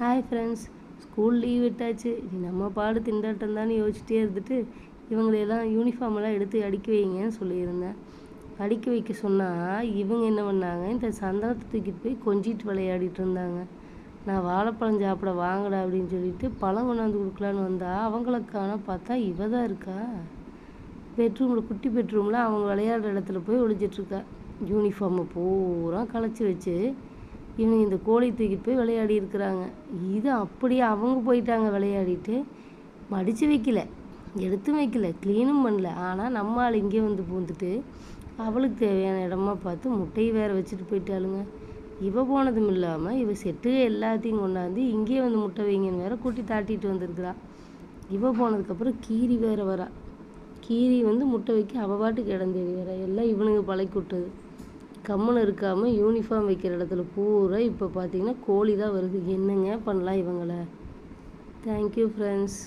Hi friends, school leave விட்டாச்சு. நம்ம பாடு திண்டாட்டம் தானே யோசிச்சிட்டே இருந்துட்டு இவங்களையெல்லாம் யூனிஃபார்மெல்லாம் எடுத்து அடுக்கி வைங்கன்னு சொல்லியிருந்தேன். அடுக்கி வைக்க சொன்னால் இவங்க என்ன பண்ணாங்க, இந்த சந்தனத்தை தூக்கிட்டு போய் கொஞ்சிட்டு விளையாடிட்டு இருந்தாங்க. நான் வாழைப்பழம் சாப்பிட வாங்கடா அப்படின்னு சொல்லிட்டு பழம் கொண்டாந்து கொடுக்கலான்னு வந்தால் அவங்களுக்கான பார்த்தா இவ தான் இருக்கா. பெட்ரூமில், குட்டி பெட்ரூமில் அவங்க விளையாடுற இடத்துல போய் ஒழிச்சிட்ருக்கா. யூனிஃபார்மை பூரா களைச்சி வச்சு இவங்க இந்த கோழி தூக்கிட்டு போய் விளையாடி இருக்கிறாங்க. இது அப்படியே அவங்க போயிட்டாங்க விளையாடிட்டு, மடித்து வைக்கல, எடுத்து வைக்கல, க்ளீனும் பண்ணல. ஆனால் நம்ம ஆள் இங்கே வந்து பூந்துட்டு அவளுக்கு தேவையான இடமா பார்த்து முட்டையை வேறு வச்சுட்டு போயிட்டாளுங்க. இவ போனதும் இல்லாமல் இவ செட்டு எல்லாத்தையும் கொண்டாந்து இங்கேயே வந்து முட்டை வைங்கன்னு வேற கூட்டி தாட்டிட்டு வந்திருக்கிறா. இவ போனதுக்கப்புறம் கீரி வேறு வரா. கீரி வந்து முட்டை வைக்க அவள் பாட்டுக்கு இடம் தேடி வர. எல்லாம் இவனுங்க பழக்கி விட்டது. கம்முன்னு இருக்காமல் யூனிஃபார்ம் வைக்கிற இடத்துல பூரா இப்போ பார்த்தீங்கன்னா கோழி தான் வருது. என்னங்க பண்ணலாம் இவங்களை? Thank you friends.